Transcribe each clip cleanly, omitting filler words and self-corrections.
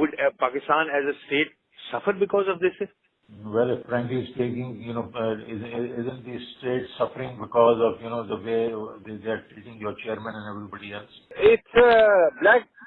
Would Pakistan as a state suffer because of this? Well, frankly speaking, isn't the state suffering because of, the way they are treating your chairman and everybody else?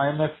IMF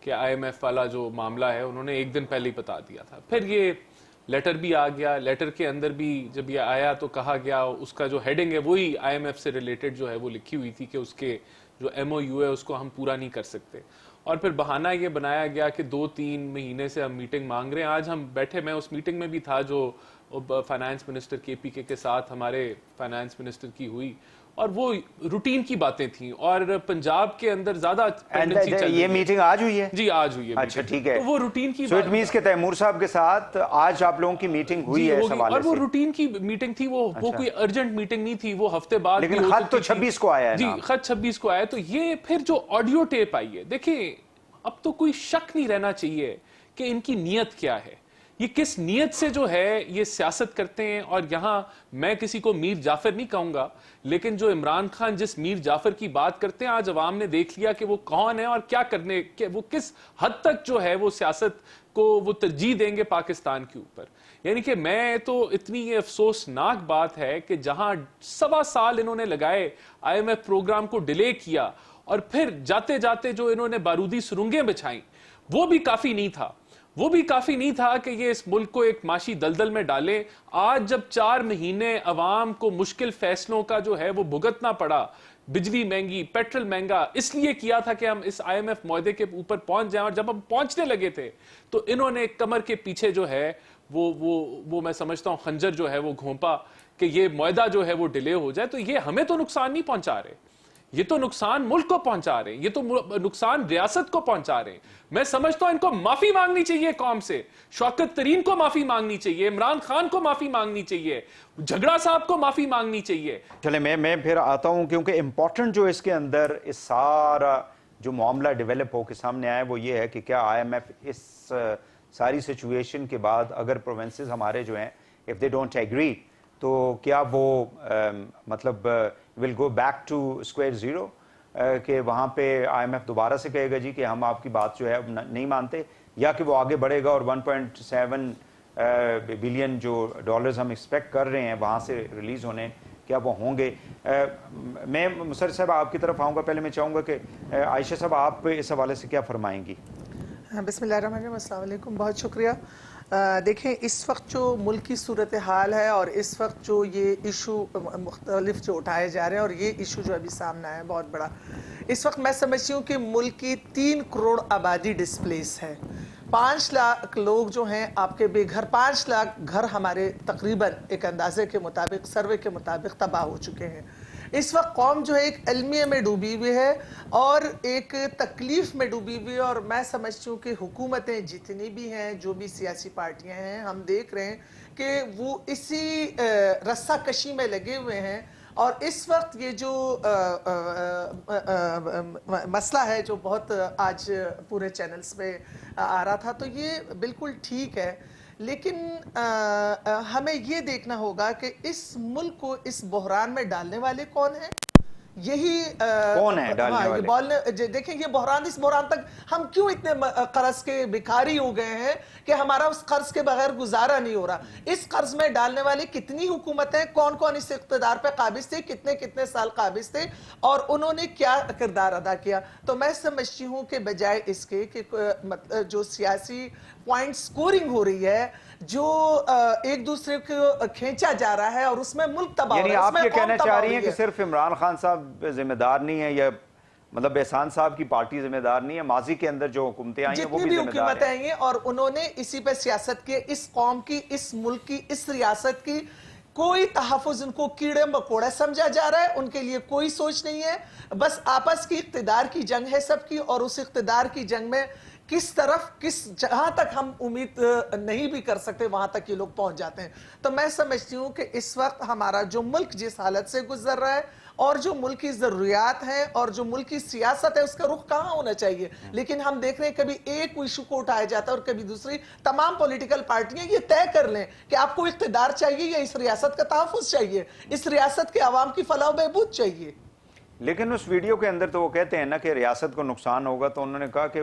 کہ IMF والا جو معاملہ ہے انہوں نے ایک دن پہلے ہی بتا دیا تھا. پھر یہ لیٹر بھی آ گیا, لیٹر کے اندر بھی جب یہ آیا تو کہا گیا اس کا جو ہیڈنگ ہے وہی IMF سے ریلیٹڈ جو ہے وہ لکھی ہوئی تھی کہ اس کے جو MOU ہے اس کو ہم پورا نہیں کر سکتے. اور پھر بہانہ یہ بنایا گیا کہ 2-3 مہینے سے ہم میٹنگ مانگ رہے ہیں. آج ہم بیٹھے, میں اس میٹنگ میں بھی تھا جو فائنانس منسٹر KPK کے ساتھ ہمارے فائنانس منسٹر کی ہوئی, اور وہ روٹین کی باتیں تھیں, اور پنجاب کے اندر زیادہ ٹینڈنسی چل رہی ہے. یہ میٹنگ آج ہوئی ہے؟ جی آج ہوئی ہے. اچھا ٹھیک ہے. تو وہ روٹین کی سو اٹ مینس کہ تیمور صاحب کے ساتھ آج آپ لوگوں کی میٹنگ ہوئی ہے اس حوالے سے, اور وہ روٹین کی میٹنگ تھی, وہ کوئی ارجنٹ میٹنگ نہیں تھی, وہ ہفتے بعد. لیکن خط تو 26 کو آیا ہے. جی خط 26 کو آیا. تو یہ پھر جو آڈیو ٹیپ آئی ہے, دیکھیں اب تو کوئی شک نہیں رہنا چاہیے کہ ان کی نیت کیا ہے, یہ کس نیت سے جو ہے یہ سیاست کرتے ہیں. اور یہاں میں کسی کو میر جعفر نہیں کہوں گا, لیکن جو عمران خان جس میر جعفر کی بات کرتے ہیں, آج عوام نے دیکھ لیا کہ وہ کون ہے اور کیا کرنے, کہ وہ کس حد تک جو ہے وہ سیاست کو وہ ترجیح دیں گے پاکستان کے اوپر. یعنی کہ میں تو اتنی یہ افسوسناک بات ہے کہ جہاں 1.25 سال انہوں نے لگائے IMF پروگرام کو ڈیلے کیا, اور پھر جاتے جاتے جو انہوں نے بارودی سرنگیں بچھائیں, وہ بھی کافی نہیں تھا. وہ بھی کافی نہیں تھا کہ یہ اس ملک کو ایک معاشی دلدل میں ڈالیں. آج جب 4 مہینے عوام کو مشکل فیصلوں کا جو ہے وہ بھگتنا پڑا, بجلی مہنگی, پیٹرول مہنگا, اس لیے کیا تھا کہ ہم اس IMF معاہدے کے اوپر پہنچ جائیں, اور جب ہم پہنچنے لگے تھے تو انہوں نے کمر کے پیچھے جو ہے وہ میں سمجھتا ہوں خنجر جو ہے وہ گھونپا کہ یہ معاہدہ جو ہے وہ ڈیلے ہو جائے. تو یہ ہمیں تو نقصان نہیں پہنچا رہے, یہ تو نقصان ملک کو پہنچا رہے ہیں, یہ تو نقصان ریاست کو پہنچا رہے ہیں. میں سمجھتا ہوں ان کو معافی مانگنی چاہیے قوم سے, شوکت ترین کو معافی مانگنی چاہیے, عمران خان کو معافی مانگنی چاہیے, جھگڑا صاحب کو معافی مانگنی چاہیے. چلے میں پھر آتا ہوں, کیونکہ امپورٹنٹ جو اس کے اندر اس سارا جو معاملہ ڈیولپ ہو کے سامنے آیا وہ یہ ہے کہ کیا IMF اس ساری سچویشن کے بعد اگر پروونسز ہمارے جو ہیں if they don't agree تو کیا وہ مطلب will go back to square zero, کہ وہاں پہ IMF دوبارہ سے کہے گا جی کہ ہم آپ کی بات جو ہے نہیں مانتے, یا کہ وہ آگے بڑھے گا اور 1.7 بلین جو ڈالرز ہم ایکسپیکٹ کر رہے ہیں وہاں سے ریلیز ہونے, کیا وہ ہوں گے؟ میں مسر صاحب آپ کی طرف آؤں گا. پہلے میں چاہوں گا کہ عائشہ صاحب آپ اس حوالے سے کیا فرمائیں گی؟ بسم اللہ الرحمن الرحیم. السلام علیکم, بہت شکریہ. دیکھیں اس وقت جو ملکی صورتحال ہے اور اس وقت جو یہ ایشو مختلف جو اٹھائے جا رہے ہیں, اور یہ ایشو جو ابھی سامنے آیا ہے بہت بڑا, اس وقت میں سمجھتی ہوں کہ ملک کی 3 کروڑ آبادی ڈسپلیس ہے. 5 لاکھ لوگ جو ہیں آپ کے بے گھر, 5 لاکھ گھر ہمارے تقریباً ایک اندازے کے مطابق, سروے کے مطابق تباہ ہو چکے ہیں. اس وقت قوم جو ہے ایک المیہ میں ڈوبی ہوئی ہے اور ایک تکلیف میں ڈوبی ہوئی ہے. اور میں سمجھتی ہوں کہ حکومتیں جتنی بھی ہیں, جو بھی سیاسی پارٹیاں ہیں, ہم دیکھ رہے ہیں کہ وہ اسی رسہ کشی میں لگے ہوئے ہیں. اور اس وقت یہ جو مسئلہ ہے جو بہت آج پورے چینلز پہ آ رہا تھا, تو یہ بالکل ٹھیک ہے, لیکن ہمیں یہ دیکھنا ہوگا کہ اس ملک کو اس بحران میں ڈالنے والے کون ہیں. یہی کون ہے ڈالنے والے؟ دیکھیں یہ بحران, اس بحران تک ہم کیوں اتنے قرض کے بھکاری ہو گئے ہیں کہ ہمارا اس قرض کے بغیر گزارا نہیں ہو رہا. اس قرض میں ڈالنے والی کتنی حکومتیں, کون کون اس اقتدار پہ قابض تھے, کتنے سال قابض تھے, اور انہوں نے کیا کردار ادا کیا. تو میں سمجھتی ہوں کہ بجائے اس کے کہ جو سیاسی پوائنٹ سکورنگ ہو رہی ہے, جو ایک دوسرے کو کھینچا جا رہا ہے اور اس میں ملک تباہ ہو رہا ہے. یعنی آپ یہ کہنا چاہ رہی ہیں کہ صرف عمران خان صاحب ذمہ دار نہیں ہے, یا مطلب احسان صاحب کی پارٹی ذمہ دار نہیں ہے, ماضی کے اندر جو حکومتیں آئی ہیں وہ بھی ذمہ دار ہیں؟ جتنی بھی حکومتیں آئی ہیں اور انہوں نے اسی پہ سیاست کی, اس قوم کی, اس ملک کی, اس ریاست کی کوئی تحفظ, ان کو کیڑے مکوڑے سمجھا جا رہا ہے, ان کے لیے کوئی سوچ نہیں ہے. بس آپس کی اقتدار کی جنگ ہے سب کی, اور اس اقتدار کی جنگ میں کس طرف, جہاں تک ہم امید نہیں بھی کر سکتے وہاں تک یہ لوگ پہنچ جاتے ہیں. تو میں سمجھتی ہوں کہ اس وقت ہمارا جو ملک جس حالت سے گزر رہا ہے, اور جو ملک کی ضروریات ہیں اور جو ملک کی سیاست ہے, اس کا رخ کہاں ہونا چاہیے. لیکن ہم دیکھ رہے ہیں کبھی ایک ایشو کو اٹھایا جاتا ہے اور کبھی دوسری. تمام پولیٹیکل پارٹیاں یہ طے کر لیں کہ آپ کو اقتدار چاہیے یا اس ریاست کا تحفظ چاہیے, اس ریاست کے عوام کی فلاح و بہبود چاہیے. لیکن اس ویڈیو کے اندر تو وہ کہتے ہیں نا کہ ریاست کو نقصان ہوگا, تو انہوں نے کہا کہ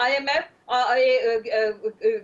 IMF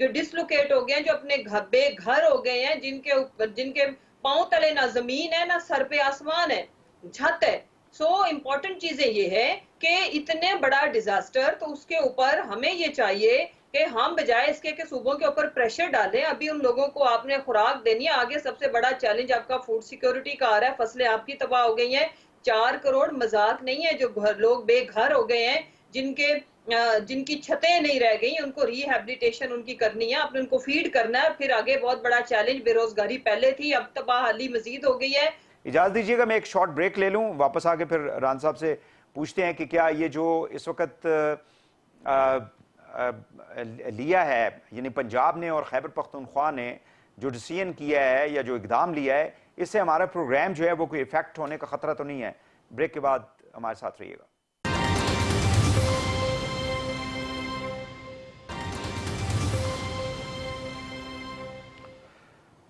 جو ڈسلوکیٹ ہو گئے ہیں, جو اپنے بے گھر ہو گئے ہیں, جن کے پاؤں تلے نہ زمین ہے نہ سر پہ آسمان ہے, چھت ہے. سو امپورٹنٹ چیزیں یہ ہے کہ اتنے بڑا ڈیزاسٹر, تو اس کے اوپر ہمیں یہ چاہیے کہ ہم بجائے اس کے کہ صوبوں کے اوپر پریشر ڈالیں. ابھی ان لوگوں کو آپ نے خوراک دینی ہے, آگے سب سے بڑا چیلنج آپ کا فوڈ سیکیورٹی کا آ رہا ہے, فصلیں آپ کی تباہ ہو گئی ہیں. 4 کروڑ مذاق نہیں ہے جو لوگ بے گھر ہو گئے ہیں, جن کی چھتیں نہیں رہ گئی, ان کو ری ہیبلیٹیشن ان کی کرنی ہے, آپ نے ان کو فیڈ کرنا ہے. پھر آگے بہت بڑا چیلنج, بے روزگاری پہلے تھی, اب تباہ حالی مزید ہو گئی ہے. اجازت دیجیے گا میں ایک شارٹ بریک لے لوں, واپس آ کے پھر ران صاحب سے پوچھتے ہیں کہ کیا یہ جو اس وقت لیا ہے, یعنی پنجاب نے اور خیبر پختونخوا نے جو ڈیسیژن کیا ہے یا جو اقدام لیا ہے, اس سے ہمارا پروگرام جو ہے وہ کوئی افیکٹ ہونے کا خطرہ تو نہیں ہے؟ بریک کے بعد ہمارے ساتھ رہیے گا.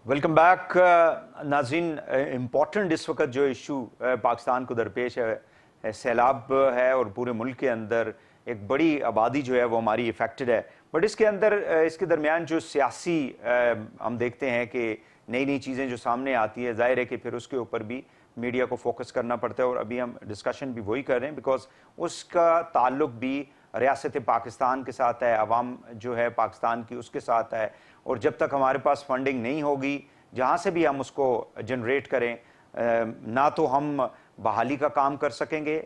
ویلکم بیک ناظرین. امپورٹنٹ اس وقت جو ایشو پاکستان کو درپیش ہے سیلاب ہے, اور پورے ملک کے اندر ایک بڑی آبادی جو ہے وہ ہماری افیکٹڈ ہے. بٹ اس کے درمیان جو سیاسی ہم دیکھتے ہیں کہ نئی نئی چیزیں جو سامنے آتی ہے, ظاہر ہے کہ پھر اس کے اوپر بھی میڈیا کو فوکس کرنا پڑتا ہے, اور ابھی ہم ڈسکشن بھی وہی کر رہے ہیں بیکاز اس کا تعلق بھی ریاست پاکستان کے ساتھ ہے, عوام جو ہے پاکستان کی اس کے ساتھ ہے. اور جب تک ہمارے پاس فنڈنگ نہیں ہوگی جہاں سے بھی ہم اس کو جنریٹ کریں, نہ تو ہم بحالی کا کام کر سکیں گے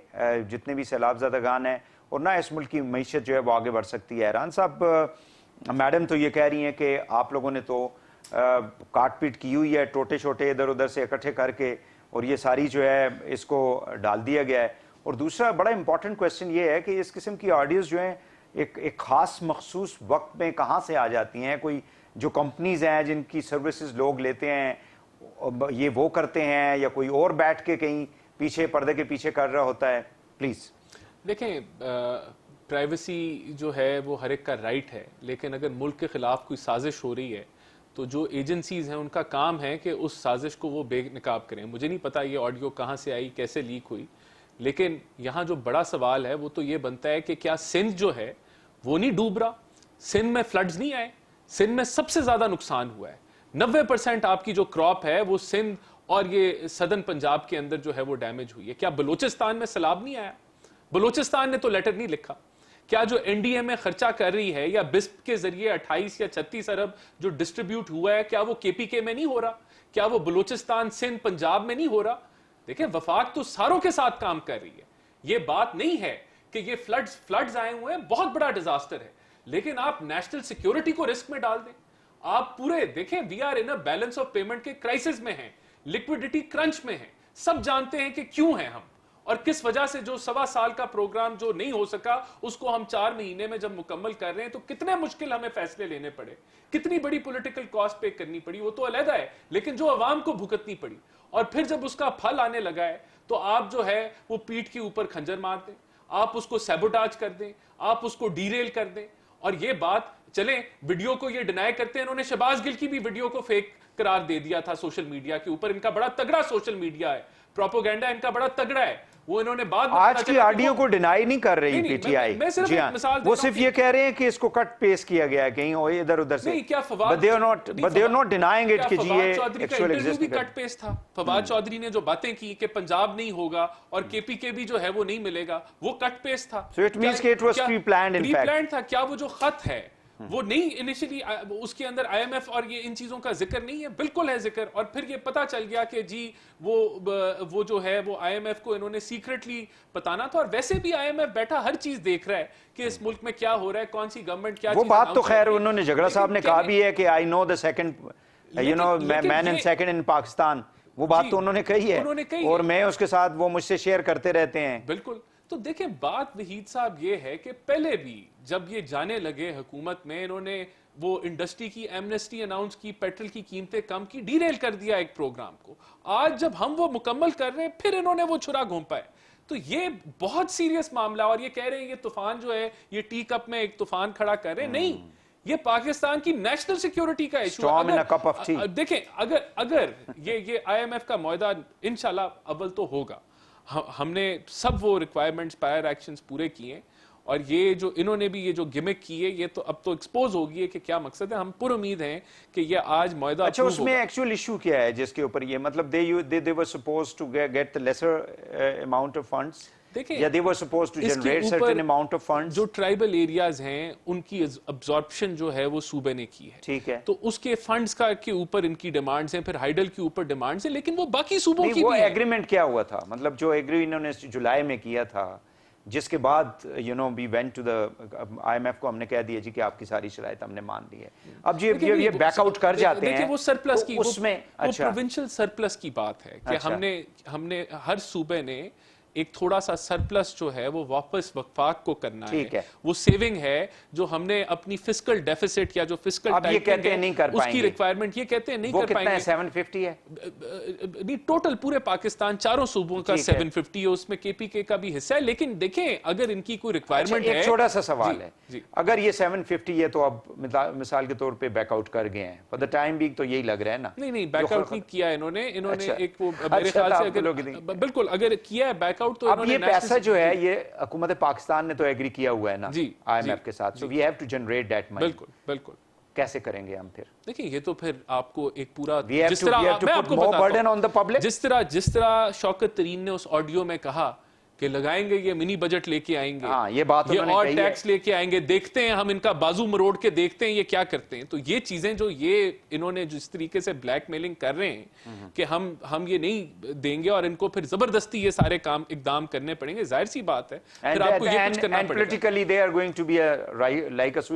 جتنے بھی سیلاب زدگان ہیں, اور نہ اس ملک کی معیشت جو ہے وہ آگے بڑھ سکتی ہے. ران صاحب, میڈم تو یہ کہہ رہی ہیں کہ آپ لوگوں نے تو کاٹ پیٹ کی ہوئی ہے, ٹوٹے چھوٹے ادھر ادھر سے اکٹھے کر کے, اور یہ ساری جو ہے اس کو ڈال دیا گیا ہے. اور دوسرا بڑا امپورٹنٹ کویسچن یہ ہے کہ اس قسم کی آڈیوز جو ہیں ایک خاص مخصوص وقت میں کہاں سے آ جاتی ہیں؟ کوئی جو کمپنیز ہیں جن کی سروسز لوگ لیتے ہیں یہ وہ کرتے ہیں, یا کوئی اور بیٹھ کے کہیں پیچھے پردے کے پیچھے کر رہا ہوتا ہے؟ پلیز. دیکھیں, پرائیویسی جو ہے وہ ہر ایک کا رائٹ ہے, لیکن اگر ملک کے خلاف کوئی سازش ہو رہی ہے تو جو ایجنسیز ہیں ان کا کام ہے کہ اس سازش کو وہ بے نقاب کریں. مجھے نہیں پتا یہ آڈیو کہاں سے آئی, کیسے لیک ہوئی, لیکن یہاں جو بڑا سوال ہے وہ تو یہ بنتا ہے کہ کیا سندھ جو ہے وہ نہیں ڈوب رہا؟ سندھ میں فلڈز نہیں آئے؟ سندھ میں سب سے زیادہ نقصان ہوا ہے. 90% آپ کی جو کراپ ہے وہ سندھ اور یہ سدرن پنجاب کے اندر جو ہے وہ ڈیمیج ہوئی ہے. کیا بلوچستان میں سیلاب نہیں آیا؟ بلوچستان نے تو لیٹر نہیں لکھا. کیا جو این ڈی اے میں خرچہ کر رہی ہے یا بسپ کے ذریعے 28 یا 36 ارب جو ڈسٹریبیوٹ ہوا ہے, کیا وہ کے پی کے میں نہیں ہو رہا؟ کیا وہ بلوچستان سندھ پنجاب میں نہیں ہو رہا؟ دیکھیں, وفاق تو ساروں کے ساتھ کام کر رہی ہے. یہ بات نہیں ہے کہ یہ فلڈز آئے ہوئے ہیں, بہت بڑا ڈیزاسٹر ہے, لیکن آپ نیشنل سیکیورٹی کو رسک میں ڈال دیں. آپ پورے دیکھیں, we are in a balance of payment کے کرائسس میں ہیں, لکوڈیٹی کرنچ میں ہیں. سب جانتے ہیں کہ کیوں ہیں ہم, اور کس وجہ سے جو 1.25 سال کا پروگرام جو نہیں ہو سکا اس کو ہم 4 مہینے میں جب مکمل کر رہے ہیں تو کتنے مشکل ہمیں فیصلے لینے پڑے, کتنی بڑی پولیٹیکل کاسٹ پے کرنی پڑی, وہ تو علیحدہ ہے, لیکن جو عوام کو بھگتنی پڑی. اور پھر جب اس کا پھل آنے لگا ہے تو آپ جو ہے وہ پیٹھ کے اوپر کھنجر مار دیں, آپ اس کو سیبوٹاج کر دیں, آپ اس کو ڈیریل کر دیں. اور یہ بات چلیں, ویڈیو کو یہ ڈینائی کرتے ہیں, انہوں نے شہباز گل کی بھی ویڈیو کو فیک قرار دے دیا تھا سوشل میڈیا کے اوپر. ان کا بڑا تگڑا سوشل میڈیا ہے, پروپیگنڈا ان کا بڑا تگڑا ہے. وہ انہوں نے بعد آج کی آڈیو کو ڈینائی نہیں کر رہی پی ٹی آئی, جی ہاں, وہ صرف یہ کہہ رہے ہیں کہ اس کو کٹ پیس کیا گیا ہے کہیں ادھر ادھر سے. But they are not denying it کہ جی یہ ایکچوئل ایگزسٹ کٹ پیس تھا. فواد چودھری نے جو باتیں کی کہ پنجاب نہیں ہوگا اور کے پی کے بھی جو ہے وہ نہیں ملے گا, وہ کٹ پیس تھا. So it means کہ it was pre-planned in fact. تھا. کیا وہ جو خط ہے وہ نہیں انیشلی اس کے اندر آئی ایم ایف اور یہ ان چیزوں کا ذکر نہیں ہے؟ بالکل ہے ذکر. اور پھر یہ پتا چل گیا کہ جی وہ جو ہے وہ آئی ایم ایف کو انہوں نے سیکرٹلی بتانا تھا. اور ویسے بھی آئی ایم ایف بیٹھا ہر چیز دیکھ رہا ہے کہ اس ملک میں کیا ہو رہا ہے, کون سی گورنمنٹ کیا. وہ بات تو خیر انہوں نے جھگڑا صاحب نے کہا بھی ہے کہ I know the second man and second in Pakistan, وہ بات تو انہوں نے کہی ہے, اور میں اس کے ساتھ وہ مجھ سے شیئر کرتے رہتے ہیں. بالکل. تو دیکھیں, بات وحید صاحب یہ ہے کہ پہلے بھی جب یہ جانے لگے حکومت میں, انہوں نے وہ انڈسٹری کی ایمنسٹی اناؤنس کی, پیٹرول کی قیمتیں کم کی, ڈیریل کر دیا ایک پروگرام کو. آج جب ہم وہ مکمل کر رہے ہیں پھر انہوں نے وہ چھرا گھونپا ہے. تو یہ بہت سیریس معاملہ. اور یہ کہہ رہے ہیں یہ طوفان جو ہے یہ ٹی کپ میں ایک طوفان کھڑا کر رہے ہیں, نہیں, یہ پاکستان کی نیشنل سیکیورٹی کا ایشو ہے. دیکھیں, اگر یہ آئی ایم ایف کا معاہدہ انشاءاللہ اول تو ہوگا, ہم نے سب وہ ریکوائرمنٹس پائر ایکشنز پورے کیے, اور یہ جو انہوں نے بھی یہ جو گمک کی ہے یہ تو اب تو ایکسپوز ہوگی ہے کہ کیا مقصد ہے. ہم پر امید ہیں کہ یہ آج معاہدہ اچھا اس میں ایکچوئل ایشو کیا ہے جس کے اوپر یہ مطلب they were supposed to get the lesser amount of funds یا they were supposed to generate certain amount of funds. جو ٹرائبل ایریاز ہیں ان کی ابزارپشن جو ہے وہ صوبے نے کی ہے, ٹھیک ہے, تو اس کے فنڈز کا کے اوپر ان کی ڈیمانڈز ہیں, پھر ہائیڈل کے اوپر ڈیمانڈز ہیں, لیکن وہ باقی صوبوں کی وہ بھی ہیں. ایگریمنٹ کیا ہوا تھا مطلب جو ایگری انہوں نے جولائی میں کیا تھا جس کے بعد we went to the IMF کو ہم نے کہہ دیا جی کہ آپ کی ساری شرائط ہم نے مان لی ہے. اب جب یہ بیک آؤٹ کر جاتے ہیں دیکھیں وہ سرپلس کی اس میں پروونشل سرپلس کی بات ہے کہ ہم نے ہر صوبے نے ایک تھوڑا سا سرپلس جو ہے وہ واپس وفاق کو کرنا ہے, وہ سیونگ ہے جو ہم نے اپنی فسکل ڈیفیسٹ یا جو فسکل اس کی ریکوائرمنٹ, یہ کہتے ہیں نہیں کر پائیں گے. 750 ہے نہیں, ٹوٹل پورے پاکستان چاروں صوبوں کا 750 ہے, اس میں کے پی کے کا بھی حصہ ہے. لیکن دیکھیں اگر ان کی کوئی ریکوائرمنٹ ہے, ایک چھوٹا سا سوال ہے, اگر یہ 750 ہے تو اب مثال کے طور پہ بیک آؤٹ کر گئے ہیں فار دا ٹائم بینگ, تو یہی لگ رہا ہے نا. نہیں بیک آؤٹ نہیں کیا انہوں نے ایک وہ میرے خیال سے بالکل اگر کیا ہے بیک آؤٹ تو اب یہ پیسہ جو ہے یہ حکومت پاکستان نے تو ایگری کیا ہوا ہے نا آئی ایم ایف کے ساتھ, so we have to generate that money. بالکل کیسے کریں گے ہم پھر؟ دیکھیں یہ تو پھر آپ کو ایک پورا جس طرح شوکت ترین نے اس آڈیو میں کہا کہ لگائیں گے یہ منی بجٹ لے کے آئیں گے, یہ اور ٹیکس لے کے آئیں گے, دیکھتے ہیں ہم ان کا بازو مروڑ کے دیکھتے ہیں یہ کیا کرتے ہیں. تو یہ چیزیں جو یہ انہوں نے جس طریقے سے بلیک میلنگ کر رہے ہیں کہ ہم یہ نہیں دیں گے اور ان کو پھر زبردستی یہ سارے کام اقدام کرنے پڑیں گے, ظاہر سی بات ہے پھر آپ کو یہ کچھ کرنا پڑے گا.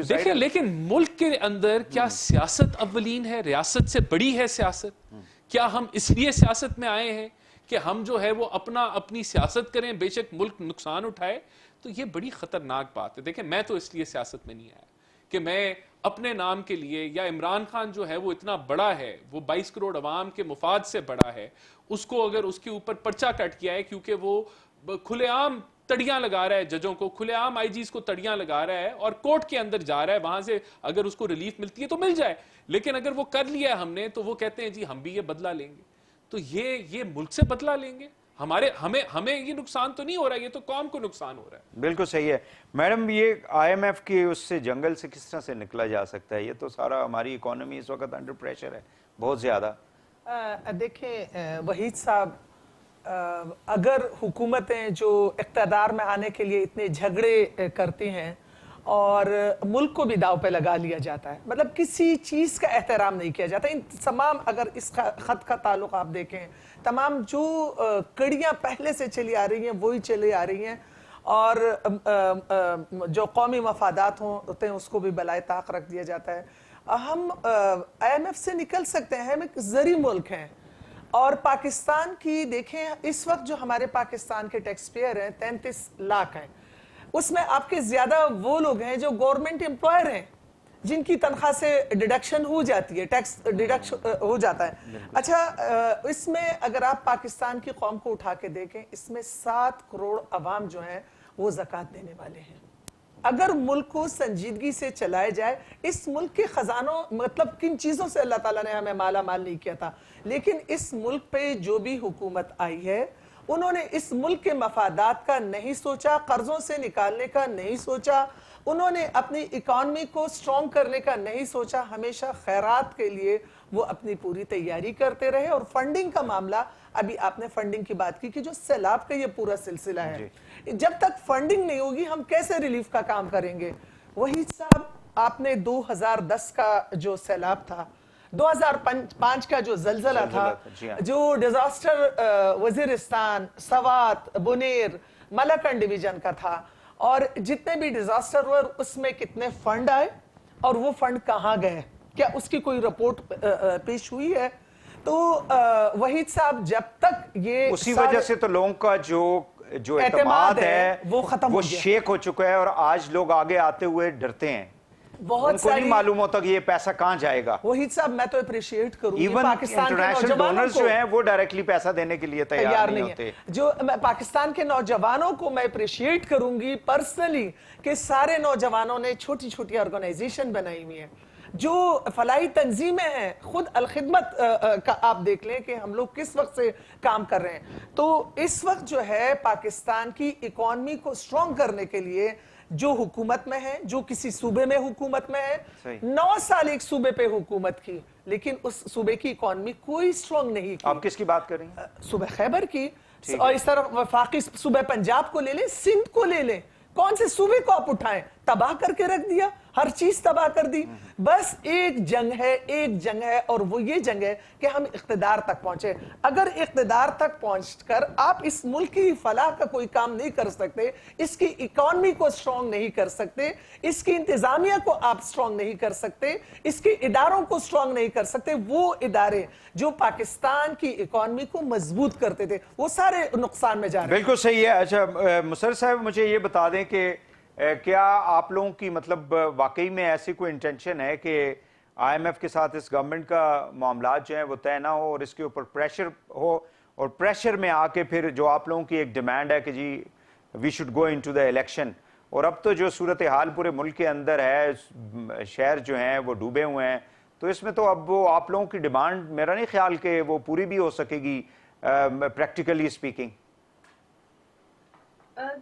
دیکھیں لیکن ملک کے اندر کیا سیاست اولین ہے, ریاست سے بڑی ہے سیاست؟ کیا ہم اس لیے سیاست میں آئے ہیں کہ ہم جو ہے وہ اپنی سیاست کریں, بے شک ملک نقصان اٹھائے؟ تو یہ بڑی خطرناک بات ہے. دیکھیں میں تو اس لیے سیاست میں نہیں آیا کہ میں اپنے نام کے لیے, یا عمران خان جو ہے وہ اتنا بڑا ہے, وہ 22 کروڑ عوام کے مفاد سے بڑا ہے, اس کو اگر اس کے اوپر پرچہ کٹ کیا ہے کیونکہ وہ کھلے عام تڑیاں لگا رہا ہے ججوں کو, کھلے عام آئی جیز کو تڑیاں لگا رہا ہے اور کورٹ کے اندر جا رہا ہے, وہاں سے اگر اس کو ریلیف ملتی ہے تو مل جائے, لیکن اگر وہ کر لیا ہے ہم نے تو وہ کہتے ہیں جی ہم بھی یہ بدلہ لیں گے. تو یہ ملک سے بدلہ لیں گے, ہمیں یہ نقصان تو نہیں ہو رہا, یہ تو قوم کو نقصان ہو رہا ہے. بالکل صحیح ہے. میڈم یہ آئی ایم ایف کے اس سے جنگل سے کس طرح سے نکلا جا سکتا ہے؟ یہ تو سارا ہماری اکانومی اس وقت انڈر پریشر ہے بہت زیادہ. دیکھیں وحید صاحب, اگر حکومتیں جو اقتدار میں آنے کے لیے اتنے جھگڑے کرتی ہیں اور ملک کو بھی داؤ پہ لگا لیا جاتا ہے, مطلب کسی چیز کا احترام نہیں کیا جاتا. ان تمام اگر اس خط کا تعلق آپ دیکھیں, تمام جو کڑیاں پہلے سے چلی آ رہی ہیں وہی چلی آ رہی ہیں, اور جو قومی مفادات ہوتے ہیں اس کو بھی بالائے طاق رکھ دیا جاتا ہے. ہم آئی ایم ایف سے نکل سکتے ہیں, ہم ایک زرعی ملک ہیں, اور پاکستان کی دیکھیں اس وقت جو ہمارے پاکستان کے ٹیکس پیئر ہیں 33 لاکھ ہیں, اس میں آپ کے زیادہ وہ لوگ ہیں جو گورنمنٹ امپلائر ہیں جن کی تنخواہ سے ڈیڈکشن ہو جاتی ہے, ٹیکس ڈیڈکشن ہو جاتا ہے. اچھا اس میں اگر آپ پاکستان کی قوم کو اٹھا کے دیکھیں, اس میں 7 کروڑ عوام جو ہیں وہ زکوٰۃ دینے والے ہیں. اگر ملک کو سنجیدگی سے چلائے جائے, اس ملک کے خزانوں مطلب کن چیزوں سے اللہ تعالیٰ نے ہمیں مالا مال نہیں کیا تھا, لیکن اس ملک پہ جو بھی حکومت آئی ہے انہوں نے اس ملک کے مفادات کا نہیں سوچا, قرضوں سے نکالنے کا نہیں سوچا, انہوں نے اپنی اکانومی کو سٹرونگ کرنے کا نہیں سوچا, ہمیشہ خیرات کے لیے وہ اپنی پوری تیاری کرتے رہے. اور فنڈنگ کا معاملہ, ابھی آپ نے فنڈنگ کی بات کی کہ جو سیلاب کا یہ پورا سلسلہ ہے, جب تک فنڈنگ نہیں ہوگی ہم کیسے ریلیف کا کام کریں گے؟ وحید صاحب آپ نے 2010 کا جو سیلاب تھا, 2005 کا جو زلزلہ تھا, جو ڈیزاسٹر وزیرستان, سوات, بنیر, ملکن ڈویژن کا تھا, اور جتنے بھی ڈیزاسٹر ہوئے اس میں کتنے فنڈ آئے اور وہ فنڈ کہاں گئے, کیا اس کی کوئی رپورٹ پیش ہوئی ہے؟ تو وحید صاحب جب تک یہ اسی وجہ سے تو لوگوں کا جو اعتماد ہے وہ ختم, وہ شیک ہو چکا ہے, اور آج لوگ آگے آتے ہوئے ڈرتے ہیں, ان کو نہیں معلوم ہوتا کہ یہ پیسہ کہاں جائے گا. وحید صاحب میں تو اپریشیٹ کروں گی, ایون انٹرنیشنل ڈونرز جو ہیں وہ ڈائریکٹلی پیسہ دینے کے لیے تیار نہیں ہوتے. جو پاکستان کے نوجوانوں کو میں اپریشیٹ کروں گی پرسنلی کہ سارے نوجوانوں نے چھوٹی چھوٹی آرگنائزیشن بنائی ہوئی ہیں, جو فلاحی تنظیمیں ہیں, خود الخدمت کا آپ دیکھ لیں کہ ہم لوگ کس وقت سے کام کر رہے ہیں. تو اس وقت جو ہے پاکستان کی اکانومی کو سٹرونگ کرنے کے لیے جو حکومت میں ہے, جو کسی صوبے میں حکومت میں ہے, صحیح. 9 سال ایک صوبے پہ حکومت کی لیکن اس صوبے کی اکانومی کوئی سٹرونگ نہیں کی. آپ کس کی بات کر رہی ہیں؟ صوبہ خیبر کی, اور اس طرح وفاقی صوبہ پنجاب کو لے لیں, سندھ کو لے لیں, کون سے صوبے کو آپ اٹھائیں, تباہ کر کے رکھ دیا, ہر چیز تباہ کر دی. بس ایک جنگ ہے اور وہ یہ جنگ ہے کہ ہم اقتدار تک پہنچے. اگر اقتدار تک پہنچ کر آپ اس ملک کی فلاح کا کوئی کام نہیں کر سکتے, اس کی اکانومی کو سٹرونگ نہیں کر سکتے, اس کی انتظامیہ کو آپ سٹرونگ نہیں کر سکتے, اس کے اداروں کو سٹرونگ نہیں کر سکتے, وہ ادارے جو پاکستان کی اکانومی کو مضبوط کرتے تھے وہ سارے نقصان میں جا رہے ہیں. بالکل صحیح ہے. اچھا مسرر صاحب مجھے یہ بتا دیں کہ کیا آپ لوگوں کی مطلب واقعی میں ایسی کوئی انٹینشن ہے کہ آئی ایم ایف کے ساتھ اس گورنمنٹ کا معاملات جو ہیں وہ طے نہ ہو اور اس کے اوپر پریشر ہو, اور پریشر میں آ کے پھر جو آپ لوگوں کی ایک ڈیمانڈ ہے کہ جی we should go into the election, اور اب تو جو صورتحال پورے ملک کے اندر ہے, شہر جو ہیں وہ ڈوبے ہوئے ہیں, تو اس میں تو اب وہ آپ لوگوں کی ڈیمانڈ میرا نہیں خیال کہ وہ پوری بھی ہو سکے گی پریکٹیکلی اسپیکنگ.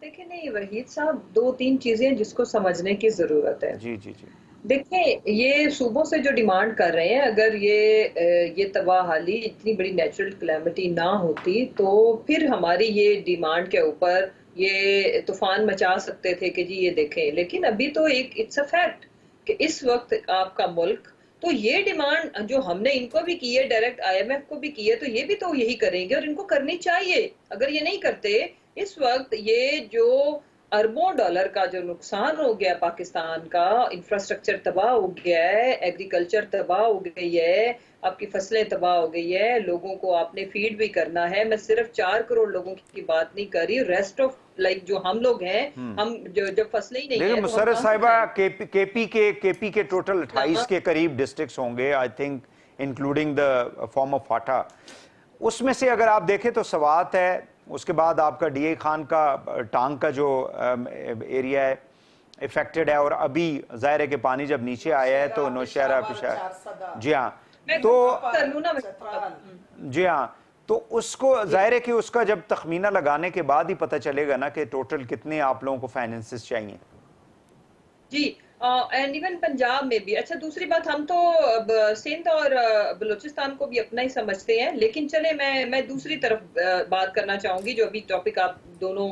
دیکھیں نہیں وحید صاحب, 2-3 چیزیں جس کو سمجھنے کی ضرورت ہے. جی جی جی دیکھیں یہ صوبوں سے جو ڈیمانڈ کر رہے ہیں, اگر یہ تباہ حالی اتنی بڑی نیچرل کلیمٹی نہ ہوتی تو پھر ہماری یہ ڈیمانڈ کے اوپر یہ طوفان مچا سکتے تھے کہ جی یہ دیکھیں. لیکن ابھی تو ایک اٹس اے فیکٹ کہ اس وقت آپ کا ملک, تو یہ ڈیمانڈ جو ہم نے ان کو بھی کی ہے, ڈائریکٹ آئی ایم ایف کو بھی کی ہے, تو یہ بھی تو یہی کریں گے اور ان کو کرنی چاہیے. اگر یہ نہیں کرتے, اس وقت یہ جو اربوں ڈالر کا جو نقصان ہو گیا پاکستان کا, انفراسٹرکچر تباہ ہو گیا ہے, ایگریکلچر تباہ ہو گئی ہے, آپ کی فصلیں تباہ ہو گئی ہے, لوگوں کو آپ نے فیڈ بھی کرنا ہے. میں صرف 4 کروڑ لوگوں کی بات نہیں کر رہی, ریسٹ آف لائک جو ہم لوگ ہیں, ہم جو فصلیں ہی نہیں ہیں. لیکن مسرت صاحبہ کے پی کے ٹوٹل 28 کے قریب ڈسٹرکٹس ہوں گے I think including the form of FATA. اس میں سے اگر آپ دیکھیں تو سوات ہے, اس کے بعد آپ کا ڈی اے خان کا ٹانگ کا جو ایریا ہے افیکٹڈ ہے, اور ابھی ظاہر ہے کہ پانی جب نیچے آیا ہے تو نوشہرہ پشاور, جی ہاں, تو جی ہاں, تو اس کو ظاہر ہے کہ اس کا جب تخمینہ لگانے کے بعد ہی پتہ چلے گا نا کہ ٹوٹل کتنے آپ لوگوں کو فائننسز چاہیے. جی اینڈ ایون پنجاب میں بھی. اچھا دوسری بات, ہم تو سندھ اور بلوچستان کو بھی اپنا ہی سمجھتے ہیں, لیکن چلے میں دوسری طرف بات کرنا چاہوں گی جو ابھی ٹاپک آپ دونوں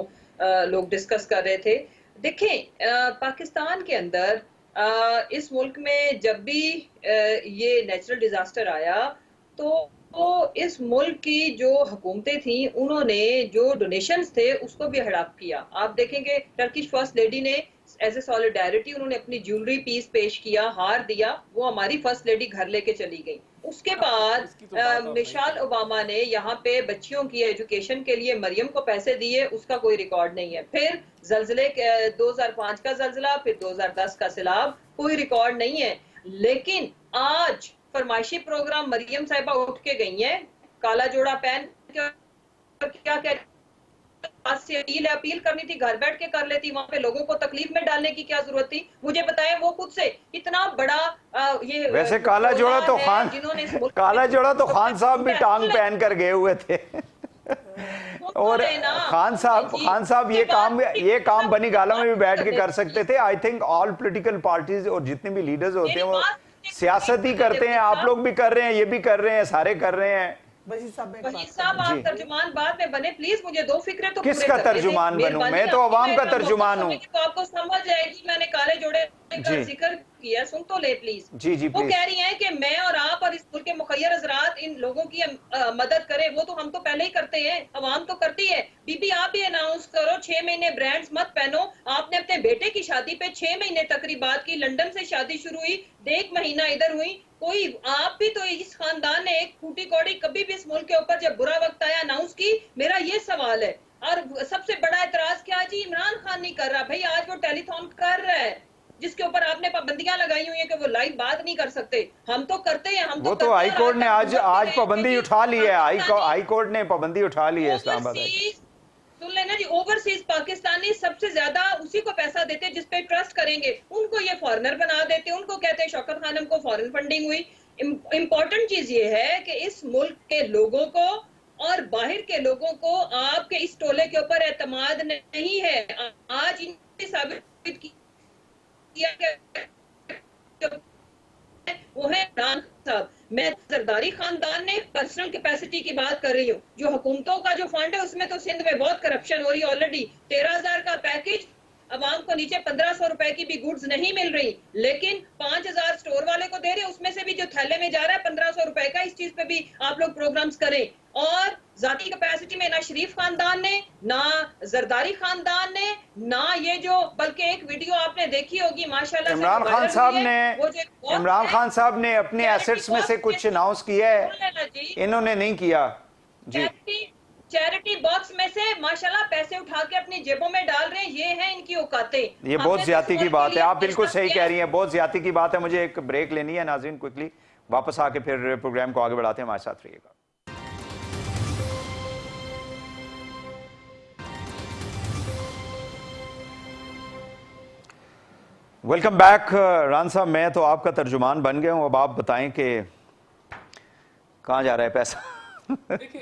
لوگ ڈسکس کر رہے تھے. دیکھیں پاکستان کے اندر اس ملک میں جب بھی یہ نیچرل ڈیزاسٹر آیا تو اس ملک کی جو حکومتیں تھیں انہوں نے جو ڈونیشنز تھے اس کو بھی ہڑپ کیا. آپ دیکھیں گے ٹرکش فرسٹ لیڈی نے ایز اے سالیڈیرٹی انہوں نے اپنی جیولری پیس پیش کیا, ہار دیا, وہ ہماری فرسٹ لیڈی گھر لے کے چلی گئی. اس کے بعد مشال اوباما نے یہاں پہ بچیوں کی ایجوکیشن کے لیے مریم کو پیسے دیے, اس کا کوئی ریکارڈ نہیں ہے. پھر زلزلے 2005 کا زلزلہ, پھر 2010 کا سیلاب, کوئی ریکارڈ نہیں ہے. لیکن آج فرمائشی پروگرام مریم صاحبہ اٹھ کے گئی ہیں کالا جوڑا پہن کیا اپیل کرنی تھی, گھر بیٹھ کے کر لیتی, وہاں پہ لوگوں کو تکلیف میں ڈالنے کی کیا ضرورت تھی؟ مجھے بتائیں, وہ خود سے اتنا بڑا یہ ویسے کالا جوڑا تو خان صاحب بھی ٹانگ پہن کر گئے ہوئے تھے, اور خان صاحب یہ کام بنی گالا میں بھی بیٹھ کے کر سکتے تھے. I think all political parties اور جتنے بھی لیڈرز ہوتے ہیں وہ سیاست ہی کرتے ہیں, آپ لوگ بھی کر رہے ہیں, یہ بھی کر رہے ہیں, سارے کر رہے ہیں. وحید صاحب آپ ترجمان بعد میں بنے پلیز, مجھے 2 فکریں تو کس کا ترجمان بنوں میں؟ تو عوام کا ترجمان ہوں. تو آپ کو سمجھ جائے گی میں نے کالے جوڑے کا ذکر کیا, سن تو لے پلیز. جی وہ کہہ رہی ہیں کہ میں اور آپ اور اس ملک کے مخیر حضرات ان لوگوں کی مدد کریں. وہ تو ہم تو پہلے ہی کرتے ہیں, عوام تو کرتی ہے. بی بی آپ بھی اناؤنس کرو 6 مہینے برانڈز مت پہنو. آپ نے اپنے بیٹے کی شادی پہ 6 مہینے تقریبات کی, لنڈن سے شادی شروع ہوئی, 1 مہینہ ادھر ہوئی. کوئی آپ بھی تو اس خاندان نے ایک پھوٹی کوڑی کبھی بھی اس ملک کے اوپر جب برا وقت آیا اناؤنس کی؟ میرا یہ سوال ہے. اور سب سے بڑا اعتراض کیا جی عمران خان نہیں کر رہا. بھائی آج وہ ٹیلی تھون کر رہا ہے جس کے اوپر آپ نے پابندیاں لگائی ہوئی ہیں کہ وہ لائیو بات نہیں کر سکتے. ہم تو کرتے ہیں, ہم وہ تو ہائی کورٹ نے آج پابندی اٹھا لی ہے, ہائی کورٹ نے پابندی اٹھا لی ہے اسلام آباد. سن لینا جی, اوورسیز پاکستانی سب سے زیادہ اسی کو پیسہ دیتے جس پہ ٹرسٹ کریں گے. ان کو یہ فارنر بنا دیتے, ان کو کہتے ہیں شوکت خانم کو فارن فنڈنگ ہوئی. امپورٹنٹ چیز یہ ہے کہ اس ملک کے لوگوں کو اور باہر کے لوگوں کو آپ کے اس ٹولے کے اوپر اعتماد نہیں ہے. آج ان کی ثابت وہ ہے عمران صاحب. میں زرداری خاندان نے پرسنل کیپیسٹی کی بات کر رہی ہوں. جو حکومتوں کا جو فنڈ ہے اس میں تو سندھ میں بہت کرپشن ہو رہی ہے آلریڈی. 13,000 کا پیکج عوام کو نیچے 1,500 روپے کی بھی گوڈز نہیں مل رہی, لیکن 5,000 سٹور والے کو دے رہے, اس میں سے بھی جو تھیلے میں جا رہا ہے 1,500 روپے کا. اس چیز پہ بھی آپ لوگ پروگرامز کریں. اور ذاتی کیپیسٹی میں نہ شریف خاندان نے, نہ زرداری خاندان نے, نہ یہ جو, بلکہ ایک ویڈیو آپ نے دیکھی ہوگی ماشاءاللہ عمران خان صاحب نے اپنے ایسٹس میں سے کچھ اناؤنس کیا ہے, انہوں نے نہیں کیا جی. چیریٹی باکس میں سے ماشاءاللہ پیسے اٹھا کے اپنی جیبوں میں ڈال رہے ہیں. یہ ہیں ان کی اوقاتیں. یہ بہت زیادتی کی بات ہے, آپ بالکل صحیح کہہ رہی ہیں, بہت زیادتی کی بات ہے. مجھے ایک بریک لینی ہے ناظرین, کوئکلی واپس آ کے پھر پروگرام کو آگے بڑھاتے ہیں. ہمارے ساتھ رہیے گا. Welcome back. ران صاحب, میں تو آپ کا ترجمان بن گیا ہوں, اب آپ بتائیں کہ کہاں جا رہا ہے پیسہ. دیکھیں,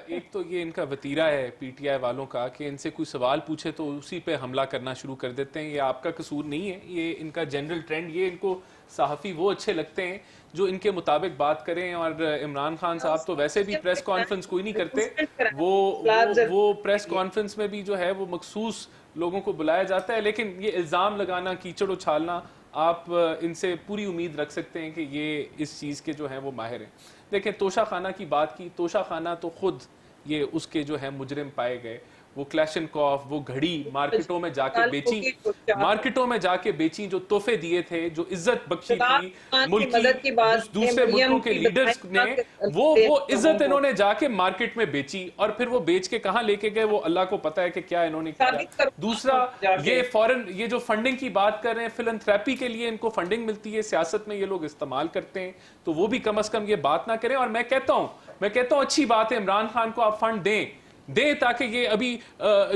ایک تو یہ ان کا وتیرہ ہے پی ٹی آئی والوں کا کہ ان سے کوئی سوال پوچھے تو اسی پہ حملہ کرنا شروع کر دیتے ہیں. یہ آپ کا قصور نہیں ہے, یہ ان کا جنرل ٹرینڈ. یہ ان کو صحافی وہ اچھے لگتے ہیں جو ان کے مطابق بات کریں. اور عمران خان صاحب تو ویسے بھی پریس کانفرنس کوئی نہیں کرتے, وہ پریس کانفرنس میں بھی جو ہے وہ مخصوص لوگوں کو بلایا جاتا ہے. لیکن یہ الزام لگانا, کیچڑ اچھالنا, آپ ان سے پوری امید رکھ سکتے ہیں کہ یہ اس چیز کے جو ہیں وہ ماہر ہیں. دیکھیں, توشہ خانہ کی بات کی, توشہ خانہ تو خود یہ اس کے جو ہے مجرم پائے گئے. وہ کلیشنکوف, وہ گھڑی مارکیٹوں میں جا کے بیچی, مارکیٹوں میں جا کے بیچی, جو تحفے دیے تھے, جو عزت بخشی تھی ملک کی دوسرے ملکوں کے لیڈرز نے, وہ عزت انہوں نے جا کے مارکیٹ میں بیچی. اور پھر وہ بیچ کے کہاں لے کے گئے وہ اللہ کو پتا ہے کہ کیا انہوں نے کیا. دوسرا, یہ فورن, یہ جو فنڈنگ کی بات کر رہے ہیں, فلنتھراپی کے لیے ان کو فنڈنگ ملتی ہے, سیاست میں یہ لوگ استعمال کرتے ہیں, تو وہ بھی کم از کم یہ بات نہ کریں. اور میں کہتا ہوں اچھی بات ہے, عمران خان کو آپ فنڈ دیں تاکہ یہ ابھی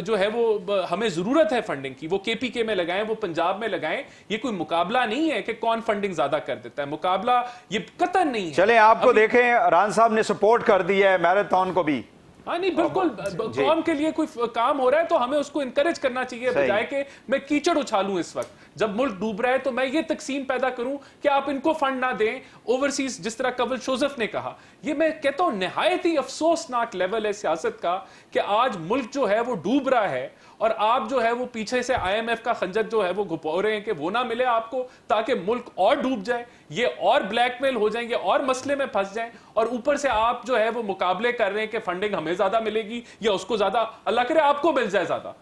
جو ہے وہ ہمیں ضرورت ہے فنڈنگ کی, وہ کے پی کے میں لگائیں, وہ پنجاب میں لگائیں. یہ کوئی مقابلہ نہیں ہے کہ کون فنڈنگ زیادہ کر دیتا ہے, مقابلہ یہ قطعاً نہیں ہے. چلیں آپ کو دیکھیں, ران صاحب نے سپورٹ کر دی ہے میراتھن کو بھی. ہاں نہیں, بالکل, قوم کے لیے کوئی کام ہو رہا ہے تو ہمیں اس کو انکریج کرنا چاہیے, بجائے کہ میں کیچڑ اچھالوں. اس وقت جب ملک ڈوب رہا ہے تو میں یہ تقسیم پیدا کروں کہ آپ ان کو فنڈ نہ دیں اوورسیز, جس طرح کنول شوزف نے کہا. یہ میں کہتا ہوں نہایت ہی افسوسناک لیول ہے سیاست کا کہ آج ملک جو ہے وہ ڈوب رہا ہے اور آپ جو ہے وہ پیچھے سے آئی ایم ایف کا خنجر جو ہے وہ گھپو رہے ہیں کہ وہ نہ ملے آپ کو, تاکہ ملک اور ڈوب جائے, یہ اور بلیک میل ہو جائیں, یہ اور مسئلے میں پھنس جائیں. اور اوپر سے آپ جو ہے وہ مقابلے کر رہے ہیں کہ فنڈنگ ہمیں زیادہ ملے گی یا اس کو زیادہ, اللہ کرے آپ کو مل جائے زیادہ,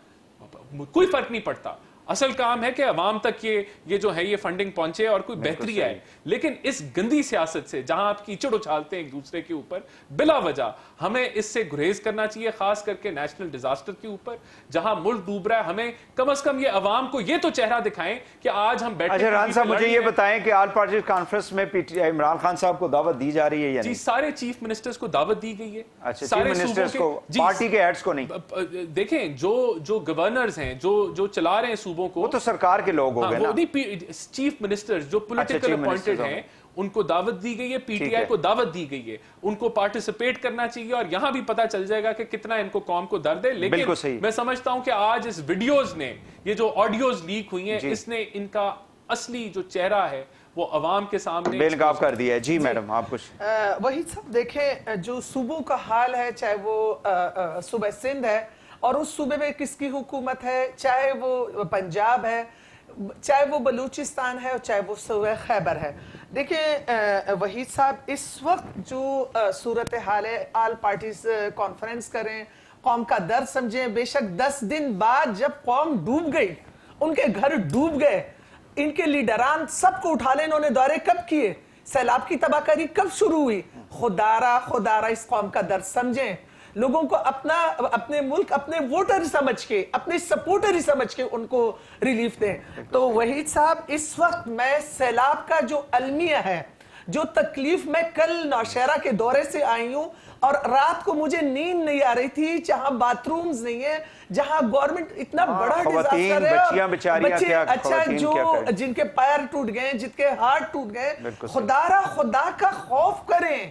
کوئی فرق نہیں پڑتا. اصل کام ہے کہ عوام تک یہ جو ہے یہ فنڈنگ پہنچے اور کوئی بہتری آئے. لیکن اس گندی سیاست سے جہاں آپ کیچڑ اچھالتے ہیں ایک دوسرے کے اوپر بلا وجہ, ہمیں اس سے گریز کرنا چاہیے, خاص کر کے نیشنل ڈیزاسٹر کے اوپر جہاں ملک ڈوب رہا ہے. ہمیں کم از کم یہ عوام کو یہ تو چہرہ دکھائیں کہ آج ہم بیٹھے. اچھا ران صاحب, مجھے یہ بتائیں کہ آل پارٹیز کانفرنس میں عمران خان صاحب کو دعوت دی جا رہی ہے یا نہیں؟ جی, سارے چیف منسٹرز کو دعوت دی گئی ہے. اچھا, چیف منسٹرز کو, پارٹی کے ہیڈز کو نہیں؟ دیکھیں, جو گورنرز ہیں, جو چلا رہے ہیں صوبوں کو, وہ تو سرکار کے لوگ ہو گئے نا. چیف منسٹرز جو پولیٹیکل اپوائنٹڈ ہیں ان کو دعوت دی گئی ہے, پی ٹی آئی کو دعوت دی گئی ہے, ان کو پارٹیسپیٹ کرنا چاہیے. اور یہاں بھی پتا چل جائے گا کہ کتنا ان کو قوم کو درد ہے. لیکن میں سمجھتا ہوں کہ آج اس ویڈیوز نے, یہ جو آڈیوز لیک ہوئی ہیں, اس نے ان کا اصلی جو چہرہ ہے وہ عوام کے سامنے بے نقاب کر دیا ہے. جی میڈم, آپ کچھ وہی سب دیکھیں, جو صوبوں کا حال ہے, چاہے وہ صوبہ سندھ ہے اور اس صوبے میں کس کی حکومت ہے, چاہے وہ پنجاب ہے, چاہے وہ بلوچستان ہے, اور چاہے وہ صوبہ خیبر ہے. دیکھیں وحید صاحب, اس وقت جو صورتحال ہے, آل پارٹیز کانفرنس کریں, قوم کا درد سمجھیں. بے شک 10 دن بعد جب قوم ڈوب گئی, ان کے گھر ڈوب گئے, ان کے لیڈران سب کو اٹھا لیں, انہوں نے دورے کب کیے, سیلاب کی تباہ کاری کب شروع ہوئی. خدارہ اس قوم کا درد سمجھیں. لوگوں کو اپنے ملک, اپنے ووٹر سمجھ کے, اپنے سپورٹر سمجھ کے ان کو ریلیف دیں. تو وحید صاحب, اس وقت میں سیلاب کا جو المیہ ہے, جو تکلیف, میں کل نوشہرہ کے دورے سے آئی ہوں اور رات کو مجھے نیند نہیں آ رہی تھی, جہاں باتھ رومز نہیں ہیں, جہاں گورنمنٹ اتنا بڑا ڈیزاسٹر ہے, بچے اچھا جو جن کے پیر ٹوٹ گئے, جن کے ہارٹ ٹوٹ گئے, خدا کا خوف کریں.